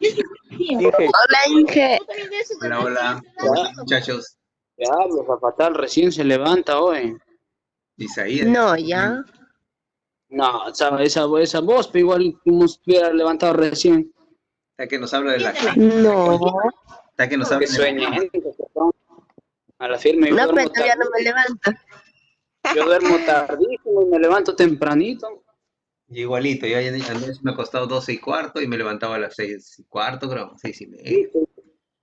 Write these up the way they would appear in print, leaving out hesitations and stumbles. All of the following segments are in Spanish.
Inge, Hola, Inge. Hola, hola. ¿Cómo Ya, están, muchachos? diablo, Fatal recién se levanta hoy. Isaías. No, ya. No, esa voz, pero igual como si estuviera levantado recién. Está que nos habla de la No. Está que nos Que habla de la sueñe, cama. perdón. A la firme, No, pero todavía no me levanto. yo duermo tardísimo y me levanto tempranito. Y igualito, yo ayer anoche me he acostado 12:15 y me levantaba a las 6:15, creo, 6:30. ¿Viste?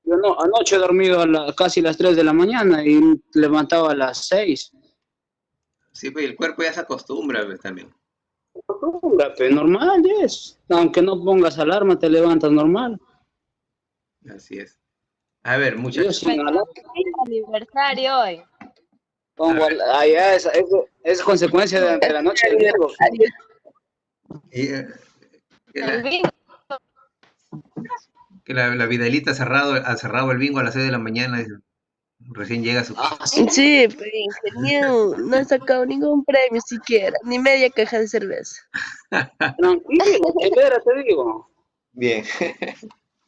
Yo no, anoche he dormido casi las 3 de la mañana y levantaba a las 6. Sí, pues el cuerpo ya se acostumbra, pues, también. Pero normal es. Aunque no pongas alarma, te levantas normal. Así es. A ver, Yo muchachos. sin alarma Aniversario hoy. A pongo, ver, eso es consecuencia de la noche de Virgo. Aniversario. y, que El la, bingo. que la Vidalita ha cerrado el bingo a las 6 de la mañana. Recién llega a su casa. Ah, sí. Sí, pero ingeniero, no he sacado ningún premio siquiera, ni media caja de cerveza. Tranquilo, chelera, te digo. Bien.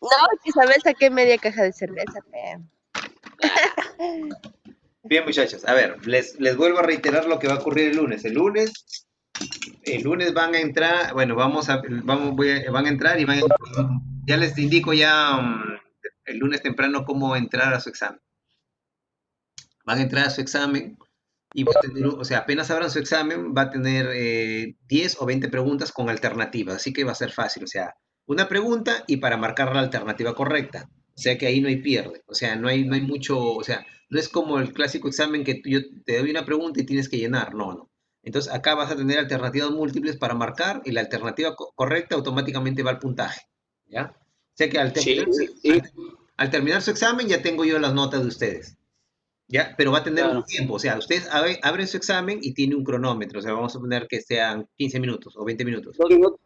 No, que sabes, saqué media caja de cerveza, pe. Bien, muchachos. A ver, les vuelvo a reiterar lo que va a ocurrir el lunes. El lunes van a entrar, bueno, van a entrar y ya les indico ya el lunes temprano cómo entrar a su examen. Van a entrar a su examen y va a tener, o sea, apenas abran su examen, va a tener 10 o 20 preguntas con alternativas, así que va a ser fácil, o sea, una pregunta y para marcar la alternativa correcta. O sea que ahí no hay pierde, o sea, no hay mucho, o sea, no es como el clásico examen que yo te doy una pregunta y tienes que llenar, no, no. Entonces acá vas a tener alternativas múltiples para marcar y la alternativa correcta automáticamente va al puntaje, ¿ya? O sea que Sí, al terminar su examen ya tengo yo las notas de ustedes. ¿Ya? Pero va a tener un claro. tiempo, o sea, ustedes abren su examen y tiene un cronómetro, o sea, vamos a poner que sean 15 minutos o 20 minutos. 2 minutos.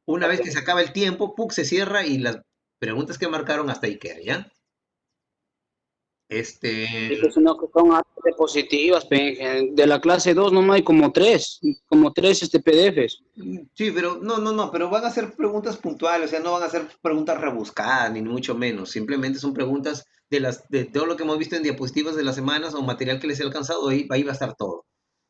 Una vez Ok. que se acaba el tiempo, ¡puc! Se cierra y las preguntas que marcaron hasta ahí quedan, ¿ya? Este, Sí, pues no, que son hartas diapositivas, pe, de la clase 2 nomás hay como tres PDFs. sí, pero no, pero van a ser preguntas puntuales, o sea, no van a ser preguntas rebuscadas, ni mucho menos, simplemente son preguntas de todo lo que hemos visto en diapositivas de las semanas o material que les he alcanzado, ahí va a estar todo.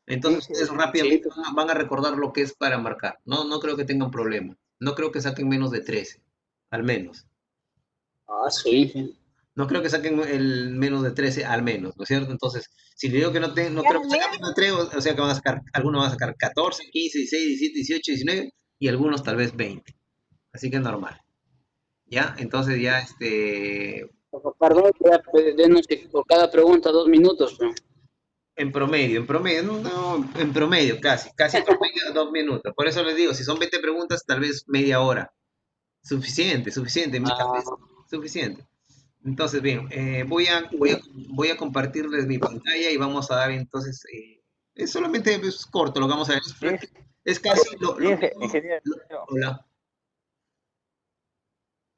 Entonces ustedes Sí, rápidamente pues. van a recordar lo que es para marcar. No creo que tengan problema. No creo que saquen menos de 13, al menos. Ah, sí. No creo que saquen el menos de 13, al menos, ¿no es cierto? Entonces, si le digo que no Ya creo que saquen leo. menos de 3, o sea que van a sacar, algunos van a sacar 14, 15, 16, 17, 18, 19 y algunos tal vez 20. Así que es normal. ¿Ya? Entonces ya Perdón, ya, denos por cada pregunta 2 minutos, pero. en promedio, no, en promedio, casi en promedio 2 minutos. Por eso les digo, si son 20 preguntas, tal vez media hora. Suficiente, mira, Ah, es suficiente. Entonces, bien, voy a compartirles mi pantalla y vamos a dar entonces, es solamente es corto lo que vamos a ver, Inge, es casi lo mismo, ingeniero. hola,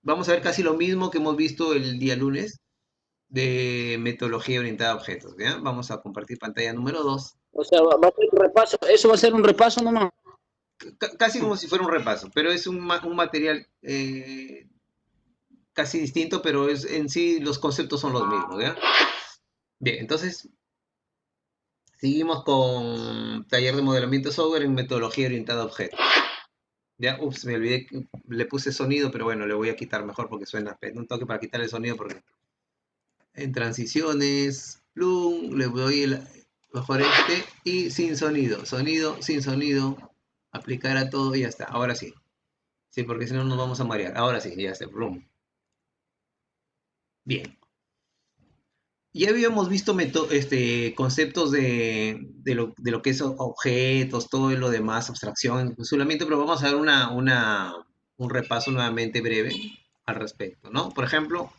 vamos a ver casi lo mismo que hemos visto el día lunes de metodología orientada a objetos, ¿ya? Vamos a compartir pantalla número 2, o sea, va a ser un repaso, eso va a ser un repaso nomás. casi como si fuera un repaso, pero es un material casi distinto, pero es en sí los conceptos son los mismos, ¿ya? Bien, entonces seguimos con taller de modelamiento de software en metodología orientada a objetos. Ya, ups, me olvidé que le puse sonido, pero bueno, le voy a quitar mejor porque suena. Un toque para quitar el sonido porque en transiciones, plum, le doy mejor y sin sonido. Sonido, sin sonido, aplicar a todo y ya está. Ahora sí. Sí, porque si no nos vamos a marear. Ahora sí, ya está, plum. Bien. Ya habíamos visto conceptos de lo que es objetos, todo lo demás, abstracción, encapsulamiento, pero vamos a dar un repaso nuevamente breve al respecto, ¿no? Por ejemplo,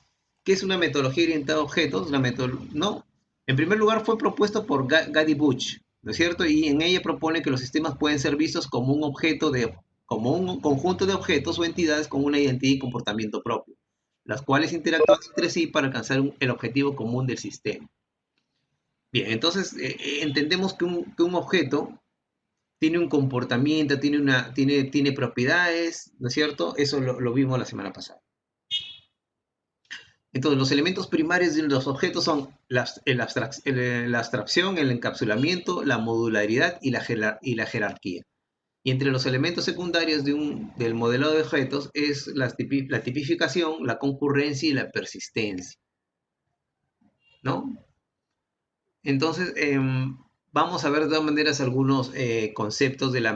¿qué es una metodología orientada a objetos? ¿No? En primer lugar, fue propuesto por Gady Butch, ¿no es cierto? Y en ella propone que los sistemas pueden ser vistos como un conjunto de objetos o entidades con una identidad y comportamiento propio, las cuales interactúan entre sí para alcanzar el objetivo común del sistema. Bien, entonces entendemos que un objeto tiene un comportamiento, tiene propiedades, ¿no es cierto? Eso lo vimos la semana pasada. Entonces, los elementos primarios de los objetos son la abstracción, el encapsulamiento, la modularidad y la jerarquía. Y entre los elementos secundarios del modelado de objetos es la tipificación, la concurrencia y la persistencia, ¿no? Entonces, vamos a ver de todas maneras algunos conceptos de la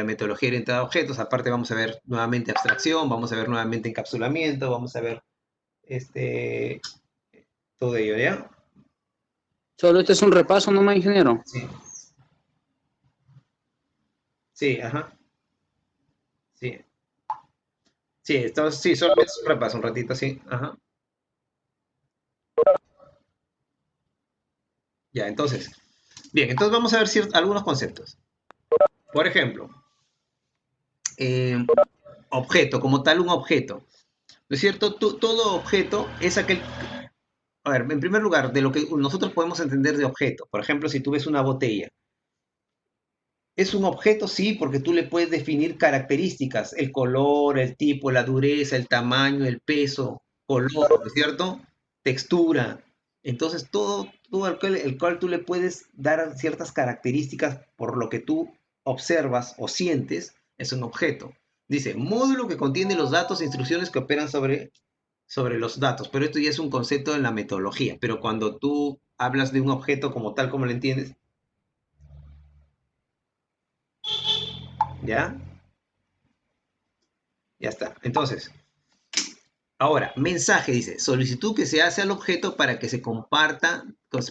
metodología orientada a objetos. Aparte vamos a ver nuevamente abstracción, vamos a ver nuevamente encapsulamiento, vamos a ver todo ello, ¿ya? Solo este es un repaso nomás, ingeniero. Sí. Sí, ajá. Sí. Sí, sí, solamente es un repaso, un ratito, sí. Ajá. Ya, entonces. Bien, entonces vamos a ver algunos conceptos. Por ejemplo, objeto, como tal un objeto. ¿No es cierto? Todo objeto es aquel... A ver, en primer lugar, de lo que nosotros podemos entender de objeto. Por ejemplo, si tú ves una botella. Es un objeto, sí, porque tú le puedes definir características, el color, el tipo, la dureza, el tamaño, el peso, color, ¿no es cierto? Textura. Entonces, todo el cual tú le puedes dar ciertas características por lo que tú observas o sientes, es un objeto. Dice, módulo que contiene los datos e instrucciones que operan sobre los datos, pero esto ya es un concepto en la metodología. Pero cuando tú hablas de un objeto como tal, como lo entiendes, ¿ya? Ya está. Entonces, ahora, mensaje dice, solicitud que se hace al objeto para que se comparta,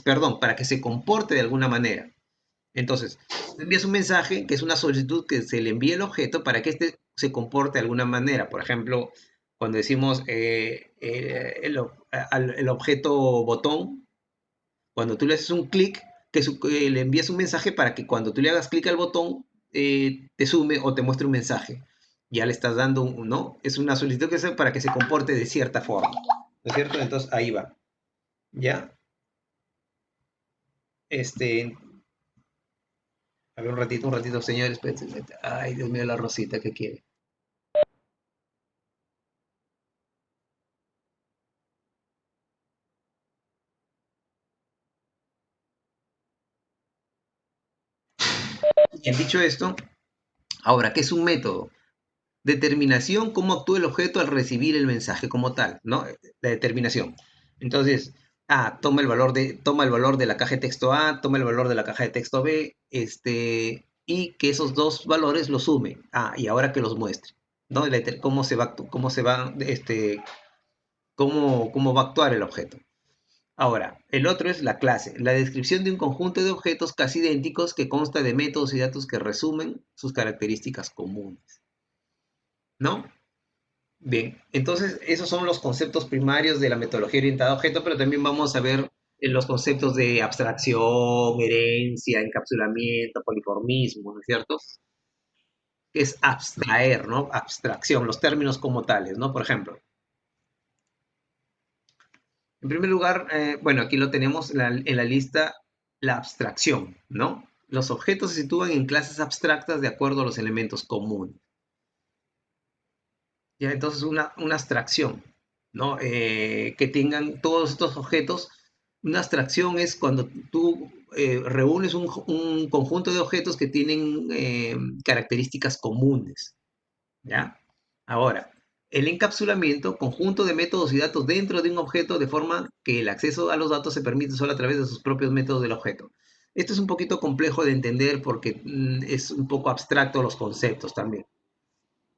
perdón, para que se comporte de alguna manera. Entonces, envías un mensaje que es una solicitud que se le envía al objeto para que éste se comporte de alguna manera. Por ejemplo, cuando decimos el objeto botón, cuando tú le haces un clic, le envías un mensaje para que cuando tú le hagas clic al botón, te sume o te muestre un mensaje. Ya le estás dando ¿no? Es una solicitud que es para que se comporte de cierta forma. ¿No es cierto? Entonces ahí va. ¿Ya? A ver, un ratito, señores. Espérate. Ay, Dios mío, la Rosita que quiere. Bien, dicho esto, ahora, ¿qué es un método? Determinación, cómo actúa el objeto al recibir el mensaje como tal, ¿no? La determinación. Entonces, toma el valor de la caja de texto A, toma el valor de la caja de texto B, y que esos dos valores los sume. Y ahora que los muestre, ¿no? Cómo va a actuar el objeto. Ahora, el otro es la clase, la descripción de un conjunto de objetos casi idénticos que consta de métodos y datos que resumen sus características comunes, ¿no? Bien, entonces esos son los conceptos primarios de la metodología orientada a objetos, pero también vamos a ver los conceptos de abstracción, herencia, encapsulamiento, poliformismo, ¿no es cierto? Es abstraer, ¿no? Abstracción, los términos como tales, ¿no? Por ejemplo, en primer lugar, bueno, aquí lo tenemos en la lista, la abstracción, ¿no? Los objetos se sitúan en clases abstractas de acuerdo a los elementos comunes. Ya, entonces una abstracción, ¿no? Que tengan todos estos objetos. Una abstracción es cuando tú reúnes un conjunto de objetos que tienen características comunes, ¿ya? Ahora, el encapsulamiento, conjunto de métodos y datos dentro de un objeto de forma que el acceso a los datos se permite solo a través de sus propios métodos del objeto. Esto es un poquito complejo de entender porque es un poco abstracto los conceptos también.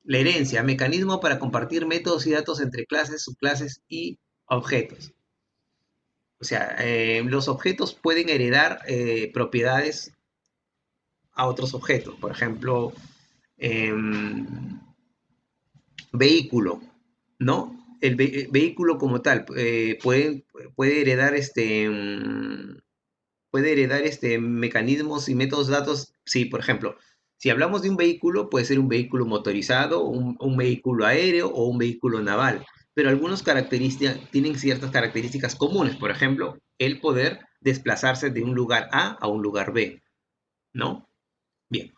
La herencia, mecanismo para compartir métodos y datos entre clases, subclases y objetos. O sea, los objetos pueden heredar propiedades a otros objetos. Por ejemplo, vehículo, ¿no? El vehículo como tal puede heredar mecanismos y métodos de datos. Sí, por ejemplo, si hablamos de un vehículo, puede ser un vehículo motorizado, un vehículo aéreo o un vehículo naval, pero algunos tienen ciertas características comunes, por ejemplo, el poder desplazarse de un lugar A un lugar B, ¿no? Bien.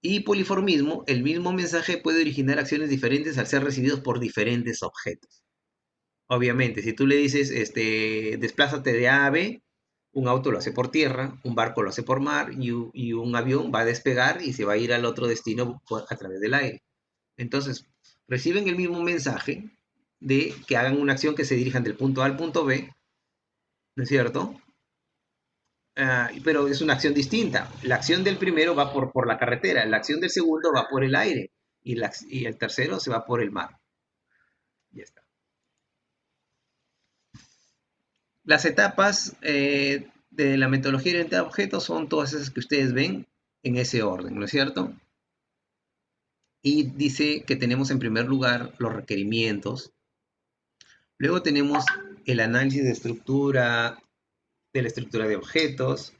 Y poliformismo, el mismo mensaje puede originar acciones diferentes al ser recibidos por diferentes objetos. Obviamente, si tú le dices, desplázate de A a B, un auto lo hace por tierra, un barco lo hace por mar y un avión va a despegar y se va a ir al otro destino a través del aire. Entonces, reciben el mismo mensaje de que hagan una acción que se dirijan del punto A al punto B, ¿no es cierto? Pero es una acción distinta. La acción del primero va por la carretera, la acción del segundo va por el aire y el tercero se va por el mar. Ya está. Las etapas de la metodología orientada a objetos son todas esas que ustedes ven en ese orden, ¿no es cierto? Y dice que tenemos en primer lugar los requerimientos. Luego tenemos el análisis de la estructura de objetos.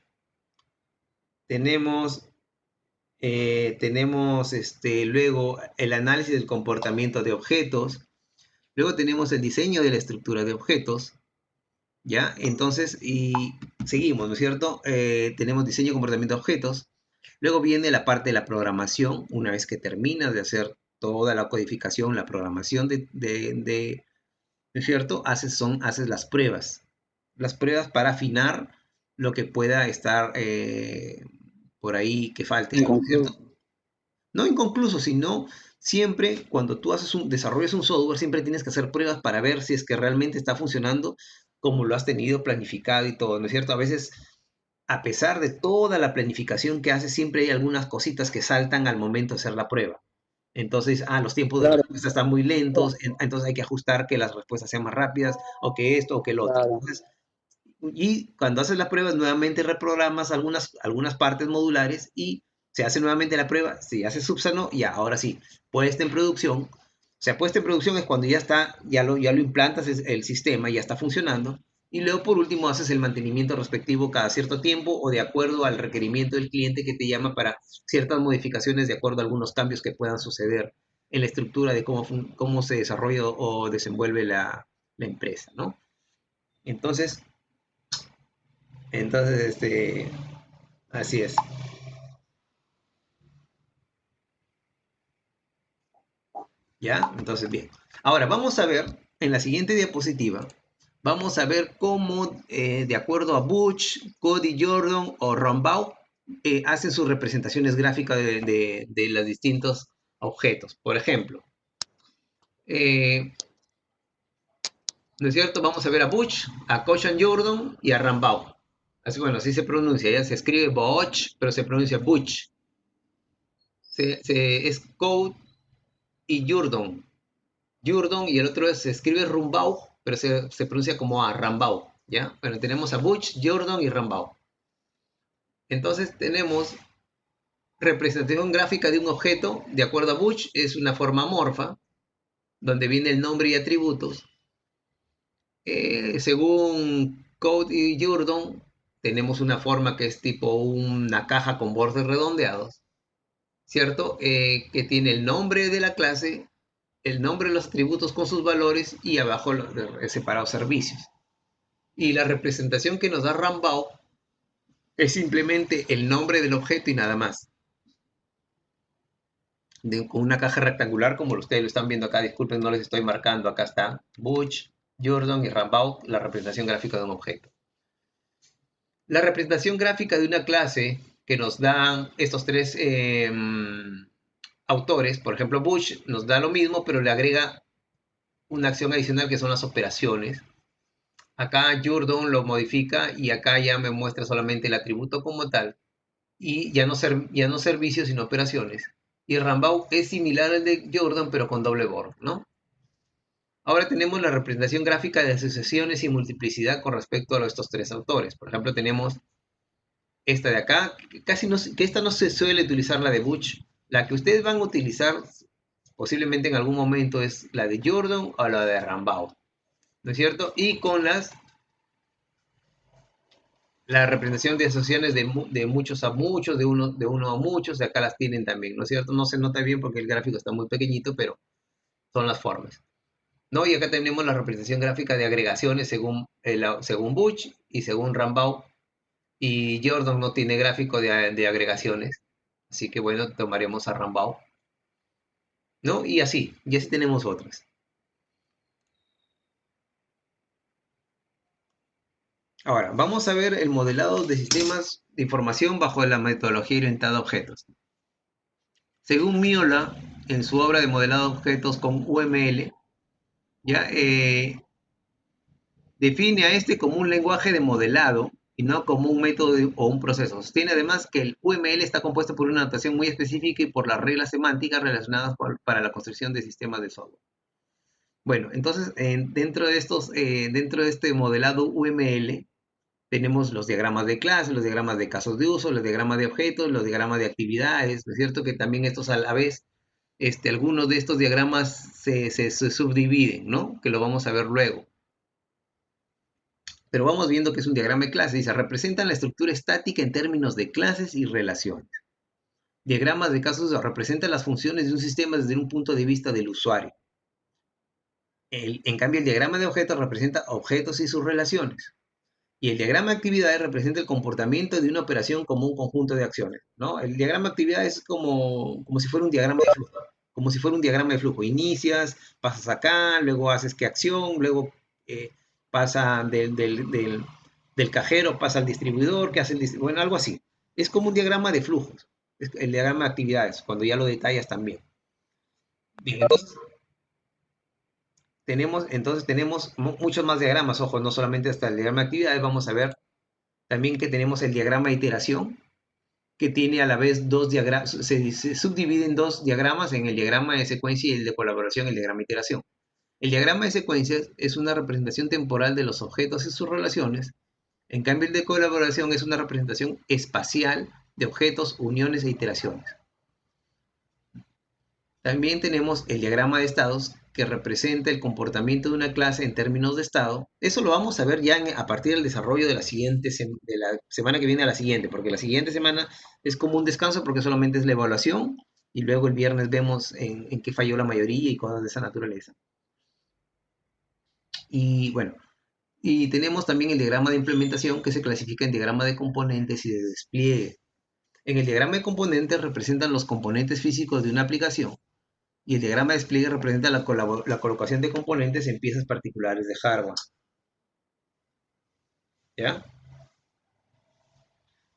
Tenemos luego el análisis del comportamiento de objetos. Luego tenemos el diseño de la estructura de objetos. ¿Ya? Entonces, y seguimos, ¿no es cierto? Tenemos diseño y comportamiento de objetos. Luego viene la parte de la programación. Una vez que terminas de hacer toda la codificación, la programación ¿no es cierto? Haces las pruebas. Las pruebas para afinar lo que pueda estar por ahí que falte, ¿no es Inconcluso. cierto? No inconcluso, sino siempre cuando tú desarrollas un software, siempre tienes que hacer pruebas para ver si es que realmente está funcionando como lo has tenido planificado y todo, ¿no es cierto? A veces, a pesar de toda la planificación que haces, siempre hay algunas cositas que saltan al momento de hacer la prueba. Entonces, los tiempos de Claro, respuesta están muy lentos, entonces hay que ajustar que las respuestas sean más rápidas, o que esto, o que el otro. claro. Entonces, y cuando haces las pruebas, nuevamente reprogramas algunas partes modulares y se hace nuevamente la prueba, se hace subsano y ahora sí, puesta en producción. O sea, puesta en producción es cuando ya está, ya lo implantas el sistema, ya está funcionando. Y luego, por último, haces el mantenimiento respectivo cada cierto tiempo o de acuerdo al requerimiento del cliente que te llama para ciertas modificaciones de acuerdo a algunos cambios que puedan suceder en la estructura de cómo se desarrolla o desenvuelve la empresa, ¿no? Entonces, así es. ¿Ya? Entonces, bien. Ahora, vamos a ver, en la siguiente diapositiva, vamos a ver cómo, de acuerdo a Butch, Cody Jordan o Rombaugh, hacen sus representaciones gráficas de los distintos objetos. Por ejemplo, ¿no es cierto? Vamos a ver a Butch, a Cochan Jordan y a Rambaugh. Así, bueno, así se pronuncia, ya se escribe Butch, pero se pronuncia Butch. Es Code y Jordan. Jordan y el otro se escribe Rumbaugh, pero se pronuncia como a Rambaugh, ¿ya? Bueno, tenemos a Butch, Jordan y Rambaugh. Entonces tenemos representación gráfica de un objeto, de acuerdo a Butch, es una forma amorfa, donde viene el nombre y atributos. Según Code y Jordan, tenemos una forma que es tipo una caja con bordes redondeados, ¿cierto? Que tiene el nombre de la clase, el nombre de los atributos con sus valores y abajo los separados servicios. Y la representación que nos da Rambaugh es simplemente el nombre del objeto y nada más. Con una caja rectangular como ustedes lo están viendo acá, disculpen, no les estoy marcando, acá está Butch, Jordan y Rambaugh, la representación gráfica de un objeto. La representación gráfica de una clase que nos dan estos tres autores, por ejemplo, Butch nos da lo mismo, pero le agrega una acción adicional que son las operaciones. Acá Jordan lo modifica y acá ya me muestra solamente el atributo como tal y ya no servicios sino operaciones. Y Rambaugh es similar al de Jordan pero con doble borde, ¿no? Ahora tenemos la representación gráfica de asociaciones y multiplicidad con respecto a estos tres autores. Por ejemplo, tenemos esta de acá, que esta no se suele utilizar, la de Butch. La que ustedes van a utilizar posiblemente en algún momento es la de Jordan o la de Rambaugh, ¿no es cierto? Y con la representación de asociaciones de muchos a muchos, de uno a muchos, de acá las tienen también, ¿no es cierto? No se nota bien porque el gráfico está muy pequeñito, pero son las formas, ¿no? Y acá tenemos la representación gráfica de agregaciones según Butch y según Rambaugh, y Jordan no tiene gráfico de agregaciones, así que bueno, tomaremos a Rambaugh, ¿no? Y así tenemos otras. Ahora, vamos a ver el modelado de sistemas de información bajo la metodología orientada a objetos. Según Miola, en su obra de modelado de objetos con UML, ya define a este como un lenguaje de modelado y no como un método o un proceso. Sostiene además que el UML está compuesto por una notación muy específica y por las reglas semánticas relacionadas para la construcción de sistemas de software. Bueno, entonces dentro de este modelado UML tenemos los diagramas de clase, los diagramas de casos de uso, los diagramas de objetos, los diagramas de actividades, ¿no es cierto? Que también estos a la vez, algunos de estos diagramas se subdividen, ¿no? Que lo vamos a ver luego. Pero vamos viendo que es un diagrama de clase y se representa la estructura estática en términos de clases y relaciones. Diagramas de casos representan las funciones de un sistema desde un punto de vista del usuario. En cambio, el diagrama de objetos representa objetos y sus relaciones. Y el diagrama de actividades representa el comportamiento de una operación como un conjunto de acciones, ¿no? El diagrama de actividades es como si fuera un diagrama de flujo. Como si fuera un diagrama de flujo. Inicias, pasas acá, luego haces qué acción, luego pasa del cajero, pasa al distribuidor, ¿qué hace el distribuidor? Bueno, algo así. Es como un diagrama de flujos. Es el diagrama de actividades, cuando ya lo detallas también. Bien, entonces tenemos muchos más diagramas, ojo, no solamente hasta el diagrama de actividades, vamos a ver también que tenemos el diagrama de iteración, que tiene a la vez dos diagramas, se subdivide en dos diagramas, en el diagrama de secuencia y el de colaboración, el diagrama de iteración. El diagrama de secuencia es una representación temporal de los objetos y sus relaciones, en cambio el de colaboración es una representación espacial de objetos, uniones e iteraciones. También tenemos el diagrama de estados, que representa el comportamiento de una clase en términos de estado. Eso lo vamos a ver ya a partir del desarrollo de la semana que viene a la siguiente, porque la siguiente semana es como un descanso porque solamente es la evaluación y luego el viernes vemos en qué falló la mayoría y cosas de esa naturaleza. Y bueno, y tenemos también el diagrama de implementación, que se clasifica en diagrama de componentes y de despliegue. En el diagrama de componentes representan los componentes físicos de una aplicación, y el diagrama de despliegue representa la colocación de componentes en piezas particulares de hardware. ¿Ya?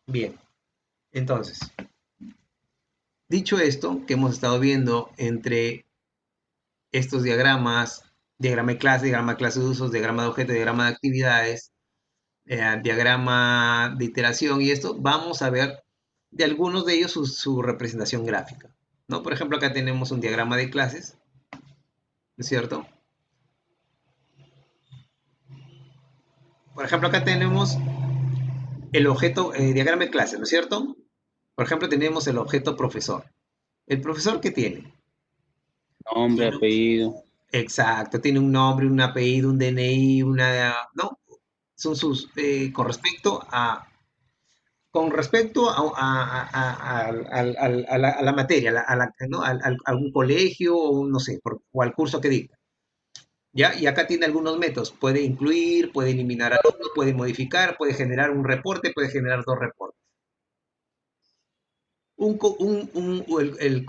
Bien. Entonces, dicho esto, que hemos estado viendo entre estos diagramas, diagrama de clase de usos, diagrama de objetos, diagrama de actividades, diagrama de iteración y esto, vamos a ver de algunos de ellos su representación gráfica, ¿no? Por ejemplo, acá tenemos un diagrama de clases, ¿no es cierto? Por ejemplo, acá tenemos el objeto, diagrama de clases, ¿no es cierto? Por ejemplo, tenemos el objeto profesor. ¿El profesor qué tiene? Nombre, apellido. Exacto, tiene un nombre, un apellido, un DNI, ¿no? Son sus, con respecto a la materia, ¿no? algún colegio, o no sé, o al curso que dicta. ¿Ya? Y acá tiene algunos métodos. Puede incluir, puede eliminar alumnos, puede modificar, puede generar un reporte, puede generar dos reportes.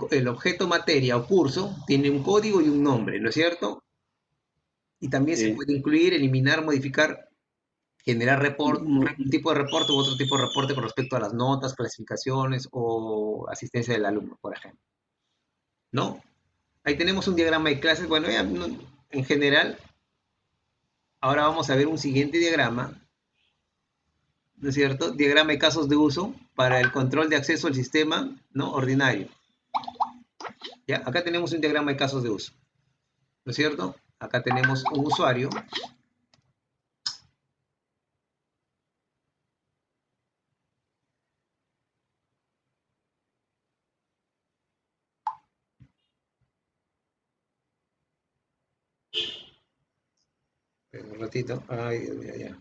El objeto materia o curso tiene un código y un nombre, ¿no es cierto? Y también se puede incluir, eliminar, modificar, generar un tipo de reporte u otro tipo de reporte con respecto a las notas, clasificaciones o asistencia del alumno, por ejemplo. ¿No? Ahí tenemos un diagrama de clases. Bueno, ya, en general, ahora vamos a ver un siguiente diagrama, ¿no es cierto? Diagrama de casos de uso para el control de acceso al sistema, ¿no? Ordinario. ¿Ya? Acá tenemos un diagrama de casos de uso, ¿no es cierto? Acá tenemos un usuario. Un ratito. Ay, Dios mío, ya.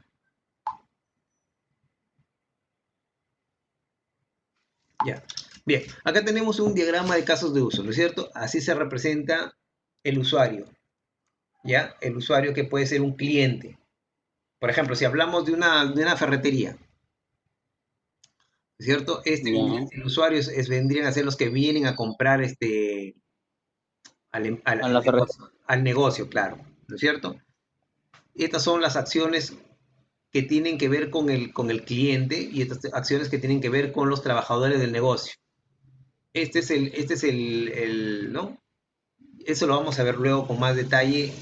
Ya. Bien, acá tenemos un diagrama de casos de uso, ¿no es cierto? Así se representa el usuario, ¿ya? El usuario que puede ser un cliente. Por ejemplo, si hablamos de una ferretería, ¿cierto? El usuario vendrían a ser los que vienen a comprar al negocio, claro, ¿no es cierto? Estas son las acciones que tienen que ver con el cliente y otras acciones que tienen que ver con los trabajadores del negocio. Este es ¿no? Eso lo vamos a ver luego con más detalle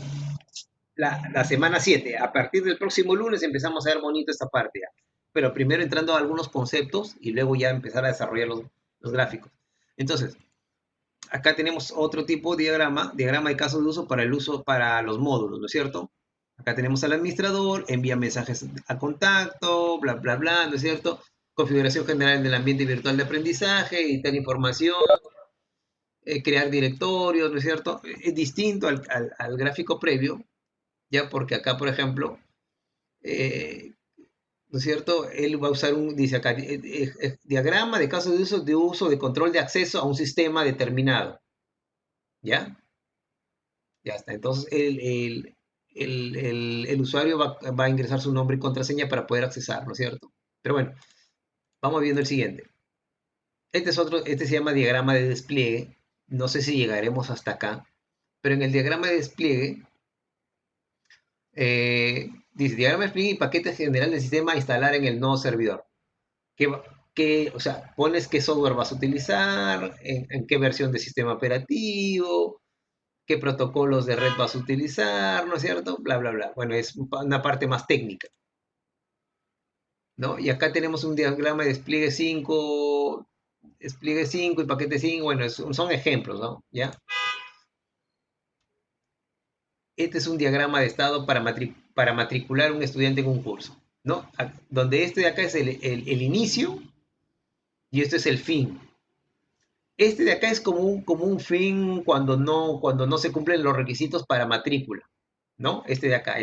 la semana 7. A partir del próximo lunes empezamos a ver bonito esta parte. ¿Ya? Pero primero entrando a algunos conceptos y luego ya empezar a desarrollar los gráficos. Entonces, acá tenemos otro tipo de diagrama de casos de uso para los módulos, ¿no es cierto? Acá tenemos al administrador, envía mensajes a contacto, bla, bla, bla, ¿no es cierto? Configuración general del ambiente virtual de aprendizaje, editar información, crear directorios, ¿no es cierto? Es distinto al gráfico previo, ya porque acá, por ejemplo, ¿no es cierto? Él va a usar dice acá, diagrama de casos de uso de control de acceso a un sistema determinado, ¿ya? Ya está. Entonces, el usuario va a ingresar su nombre y contraseña para poder accesar, ¿no es cierto? Pero bueno, vamos viendo el siguiente. Este se llama diagrama de despliegue. No sé si llegaremos hasta acá, pero en el diagrama de despliegue, dice diagrama de despliegue y paquete general del sistema a instalar en el nodo servidor. O sea, pones qué software vas a utilizar, en qué versión de sistema operativo, qué protocolos de red vas a utilizar, ¿no es cierto? Bla, bla, bla. Bueno, es una parte más técnica, ¿no? Y acá tenemos un diagrama de despliegue 5 y paquete 5, bueno, son ejemplos, ¿no? ¿Ya? Este es un diagrama de estado para matricular un estudiante en un curso, ¿no? Donde este de acá es el inicio y este es el fin. Este de acá es como un fin cuando no se cumplen los requisitos para matrícula, ¿no? Este de acá,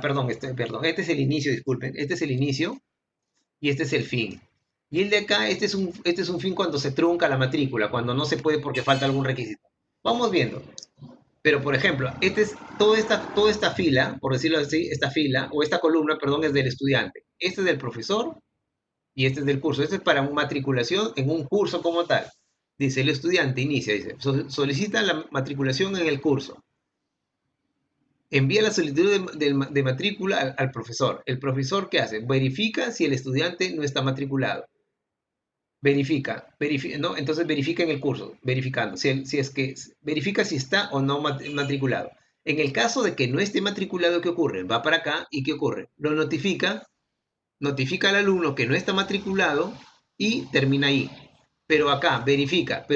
perdón, este es el inicio, disculpen, este es el inicio y este es el fin. Y el de acá, este es un fin cuando se trunca la matrícula, cuando no se puede porque falta algún requisito. Vamos viendo. Pero, por ejemplo, toda esta fila, por decirlo así, esta fila, o esta columna, perdón, es del estudiante. Este es del profesor y este es del curso. Este es para una matriculación en un curso como tal. Dice, el estudiante inicia, dice, solicita la matriculación en el curso. Envía la solicitud de matrícula al profesor. ¿El profesor qué hace? Verifica si el estudiante no está matriculado. Verifica, ¿no? Entonces verifica en el curso, verificando, verifica si está o no matriculado. En el caso de que no esté matriculado, ¿qué ocurre? Va para acá y ¿qué ocurre? Lo notifica al alumno que no está matriculado y termina ahí. Pero acá verifica,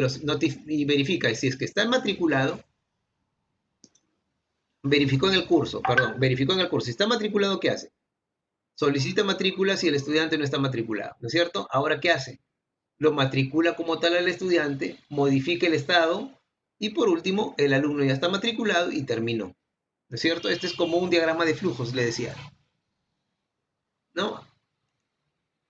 y verifica si es que está matriculado, verificó en el curso. Si está matriculado, ¿qué hace? Solicita matrícula si el estudiante no está matriculado, ¿no es cierto? Ahora, ¿qué hace? Lo matricula como tal al estudiante, modifica el estado y por último el alumno ya está matriculado y terminó. ¿No es cierto? Este es como un diagrama de flujos, le decía. ¿No?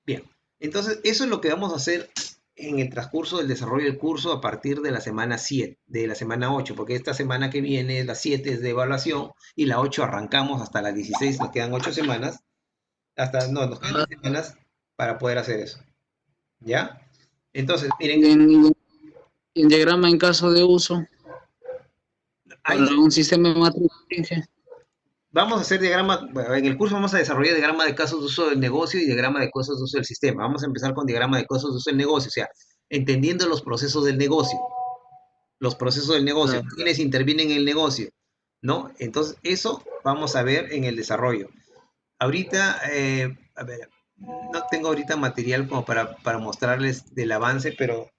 Bien. Entonces, eso es lo que vamos a hacer en el transcurso del desarrollo del curso a partir de la semana 7, de la semana 8, porque esta semana que viene, la 7 es de evaluación y la 8 arrancamos hasta las 16, nos quedan 8 semanas, nos quedan 10 semanas para poder hacer eso. ¿Ya? Entonces, miren. En diagrama en caso de uso, para un sistema de matriz. Vamos a hacer diagrama, en el curso vamos a desarrollar diagrama de casos de uso del negocio y diagrama de casos de uso del sistema. Vamos a empezar con diagrama de casos de uso del negocio, o sea, entendiendo los procesos del negocio. Claro. Quiénes intervienen en el negocio, ¿no? Entonces, eso vamos a ver en el desarrollo. Ahorita, a ver, no tengo ahorita material como para mostrarles del avance, pero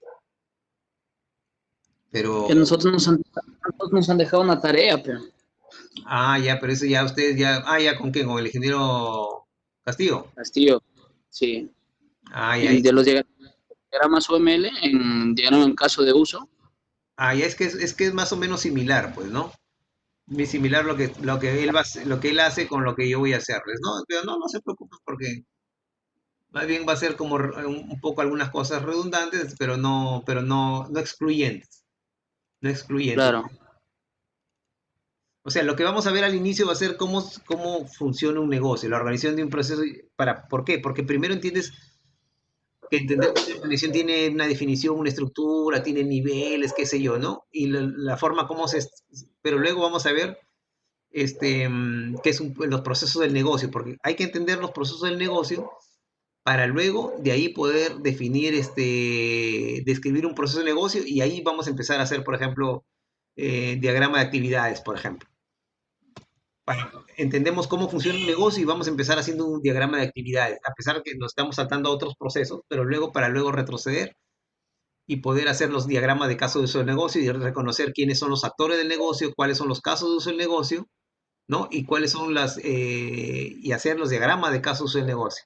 que nosotros nos han dejado una tarea, pero. Ya, pero eso ya ustedes ya. ¿Ya con qué? ¿Con el ingeniero Castillo? Castillo, sí. Ya. De los diagramas OML, en diagrama en caso de uso. Ya es que es más o menos similar, pues, ¿no? Muy similar lo que él hace con lo que yo voy a hacerles, ¿no? Pero no se preocupen porque más bien va a ser como un poco algunas cosas redundantes, pero no excluyentes. No excluyentes. Claro. O sea, lo que vamos a ver al inicio va a ser cómo funciona un negocio, la organización de un proceso. ¿Por qué? Porque primero entiendes que entender que la organización tiene una definición, una estructura, tiene niveles, qué sé yo, ¿no? Y la forma como pero luego vamos a ver que es los procesos del negocio, porque hay que entender los procesos del negocio para luego de ahí poder definir, describir un proceso de negocio y ahí vamos a empezar a hacer, por ejemplo, diagrama de actividades, por ejemplo. Entendemos cómo funciona un negocio y vamos a empezar haciendo un diagrama de actividades, a pesar de que nos estamos saltando a otros procesos, pero luego para luego retroceder y poder hacer los diagramas de caso de uso del negocio y reconocer quiénes son los actores del negocio, cuáles son los casos de uso del negocio, ¿no? Y cuáles son y hacer los diagramas de caso de uso del negocio.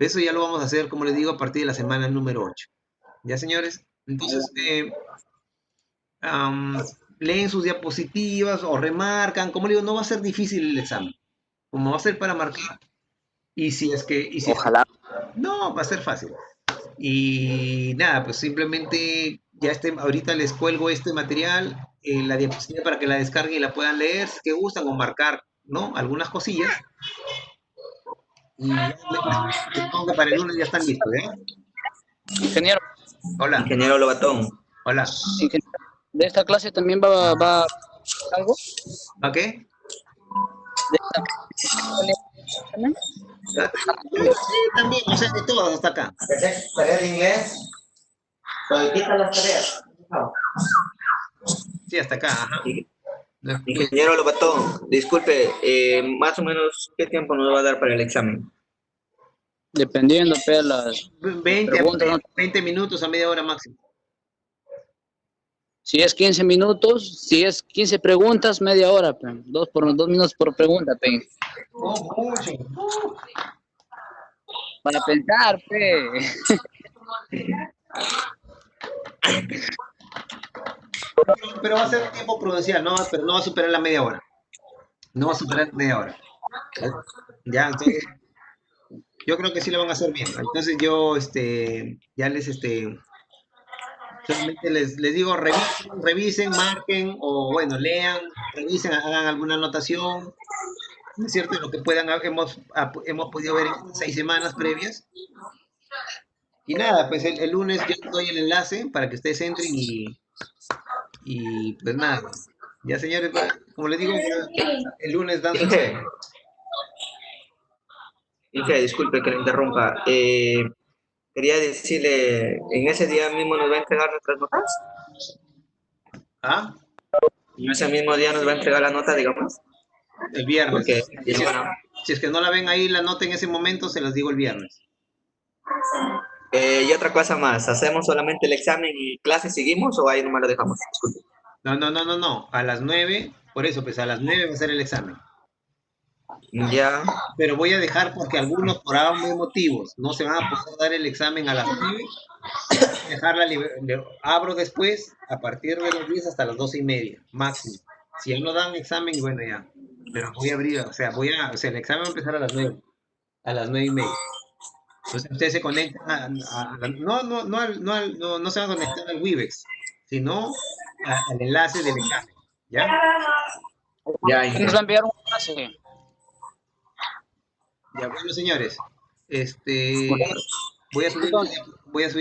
Eso ya lo vamos a hacer, como les digo, a partir de la semana número 8. ¿Ya, señores? Entonces, leen sus diapositivas o remarcan. Como les digo, no va a ser difícil el examen. Como va a ser para marcar. Y si es que... Ojalá. No, va a ser fácil. Y nada, pues simplemente ya ahorita les cuelgo este material, la diapositiva para que la descarguen y la puedan leer, si que gustan, o marcar, ¿no? Algunas cosillas. Y supongo que para el lunes ya están listos, ¿eh? Ingeniero, Hola, Ingeniero Lobatón, hola. ¿de esta clase también va algo? ¿A qué? ¿De esta clase? Sí, también, o sea, de todas hasta acá. ¿tareas de inglés? Quita las tareas. Sí, hasta acá, ajá. Ingeniero Lobatón, disculpe, más o menos, ¿qué tiempo nos va a dar para el examen? Dependiendo, pero las 20, preguntas, ¿no? 20 minutos a media hora máximo. Si es 15 minutos, si es 15 preguntas, media hora, pe. 2 minutos por pregunta, pe. Oh, mucho. Para pensar, pe. Pero va a ser tiempo prudencial, ¿no? Pero no va a superar la media hora. No va a superar la media hora. Ya, entonces, yo creo que sí lo van a hacer bien. Entonces yo, ya solamente les digo, revisen, marquen, o bueno, lean, revisen, hagan alguna anotación, ¿no es cierto? Lo que puedan, hemos podido ver en estas 6 semanas previas. Y nada, pues el lunes yo les doy el enlace para que ustedes entren y pues nada. Ya, señores, como les digo, el lunes dan su... Inge, disculpe que le interrumpa. Quería decirle, ¿en ese día mismo nos va a entregar nuestras notas? ¿Ah? ¿En ese mismo día nos va a entregar la nota, digamos? El viernes. Porque, Si es que no la ven ahí la nota en ese momento, se las digo el viernes. y otra cosa más, ¿hacemos solamente el examen y clase seguimos o ahí nomás lo dejamos? Disculpe. No. A las 9, por eso, pues a las 9 va a ser el examen. Ya, Pero voy a dejar porque algunos, por ambos motivos, no se van a poder dar el examen a las 9. Abro después, a partir de las 10 hasta las 12:30, máximo. Si ya no dan examen, bueno, ya. Pero voy a abrir, o sea, el examen va a empezar a las 9, a las 9:30. Entonces ustedes se conectan no se van a conectar al Webex, sino al enlace del examen, ¿ya? ya, Nos va a Inge. enviar un clase. Ya, bueno, señores, voy a subir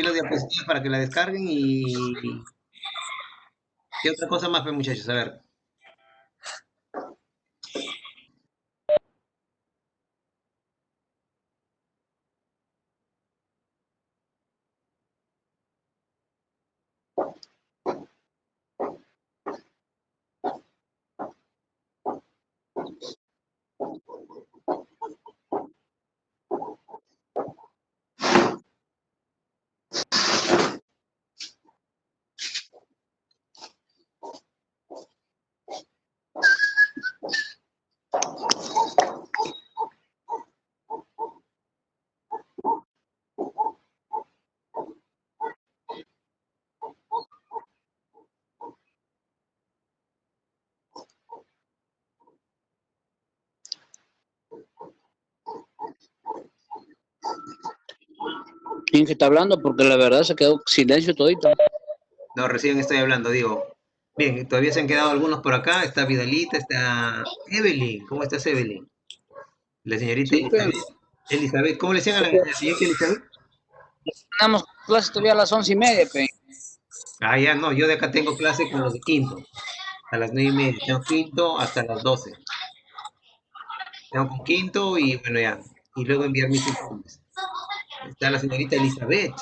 las diapositivas para que la descarguen y ¿qué otra cosa más, pues, muchachos? A ver. ¿Quién está hablando? Porque la verdad se quedó silencio todito. No, recién estoy hablando, digo. Bien, todavía se han quedado algunos por acá. Está Vidalita, está Evelyn. ¿Cómo estás, Evelyn? La señorita Sí, pe. Elizabeth. ¿Cómo le decían a la señorita Elizabeth? Tenemos clase todavía a las 11:30, pe. Ah, ya, no, yo de acá tengo clase con los de quinto. A las 9:30. Tengo quinto hasta las 12. Tengo con quinto y bueno, ya. Y luego enviar mis informes. Está la señorita Elizabeth,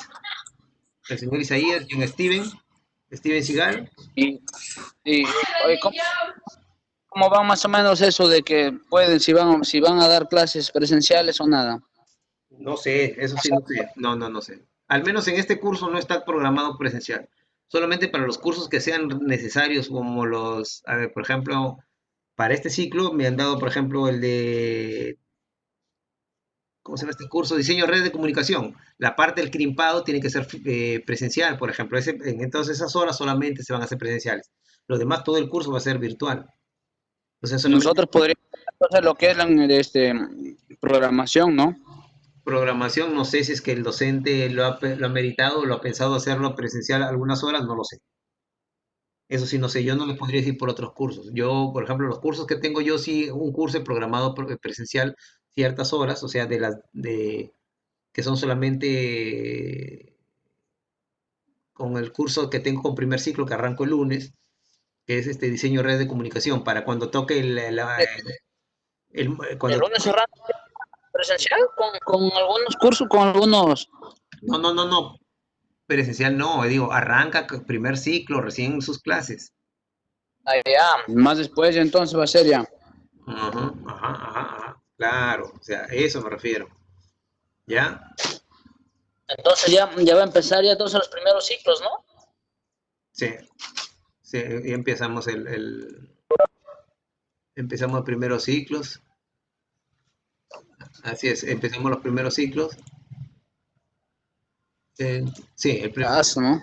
el señor Isaías, John Steven Sigal. Y oye, ¿cómo va más o menos eso de que pueden, si van a dar clases presenciales o nada? No sé, eso sí no sé. No sé. Al menos en este curso no está programado presencial. Solamente para los cursos que sean necesarios, como los, a ver, por ejemplo, para este ciclo me han dado, por ejemplo, el de, ¿cómo se llama este curso? Diseño de redes de comunicación. La parte del crimpado tiene que ser presencial, por ejemplo. Entonces esas horas solamente se van a hacer presenciales. Lo demás, todo el curso va a ser virtual. O sea, solamente Nosotros podríamos hacer lo que es programación, ¿no? programación, no sé si es que el docente lo ha meritado o lo ha pensado hacerlo presencial algunas horas, no lo sé. Eso sí, no sé, yo no les podría decir por otros cursos. Yo, por ejemplo, los cursos que tengo yo, sí, un curso programado presencial ciertas horas, o sea, que son solamente con el curso que tengo con primer ciclo que arranco el lunes, que es este diseño de red de comunicación, para cuando toque El cuando lunes arranca presencial con algunos cursos, con algunos... no, presencial no, digo, arranca primer ciclo, recién sus clases. Allá, más después entonces va a ser ya. Ajá, claro, o sea, a eso me refiero, ¿ya? Entonces ya va a empezar ya todos los primeros ciclos, ¿no? Sí, sí, y empezamos los primeros ciclos, así es, empezamos los primeros ciclos, eh, sí, ¿No?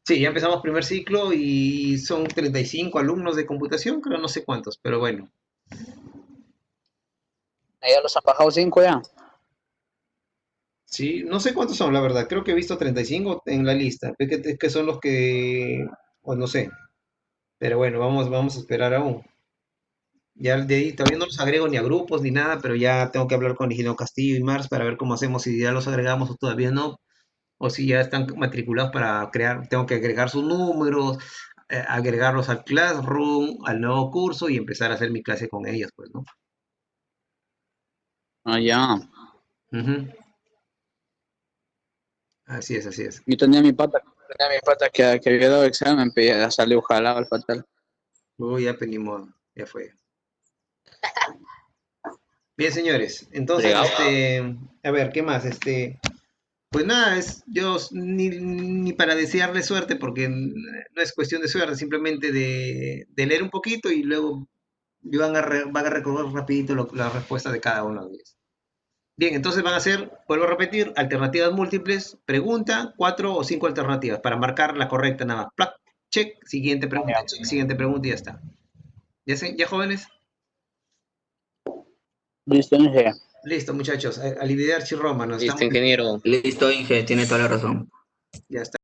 sí, ya empezamos primer ciclo y son 35 alumnos de computación, creo, no sé cuántos, pero bueno. Ya los han bajado 5 ya. Sí, no sé cuántos son, la verdad. Creo que he visto 35 en la lista. Es que son los que, o no sé. Pero bueno, vamos a esperar aún. Ya de ahí todavía no los agrego ni a grupos ni nada, pero ya tengo que hablar con Ingeniero Castillo y Mars para ver cómo hacemos, si ya los agregamos o todavía no, o si ya están matriculados para crear, tengo que agregar sus números, agregarlos al Classroom, al nuevo curso y empezar a hacer mi clase con ellos, pues, ¿no? Ah, ya. Ujú. Así es, así es. Yo tenía mi pata que había dado examen, pero ya salió jalado el fatal. Uy, ya pues ni modo, ya fue. Bien, señores. Entonces, Fregado. a ver, ¿qué más? Pues nada, yo ni para desearle suerte, porque no es cuestión de suerte, simplemente de leer un poquito y luego van a recordar rapidito la respuesta de cada uno de ellos. Bien, entonces van a hacer, vuelvo a repetir, alternativas múltiples, pregunta, 4 o 5 alternativas para marcar la correcta nada más. Plac, check, siguiente pregunta, check, siguiente pregunta y ya está. ¿Ya, ya jóvenes? Listo, no sé. Listo, muchachos. Arrivederci Roma, nos Listo, estamos... ingeniero. Listo, Inge, tiene toda la razón. Ya está.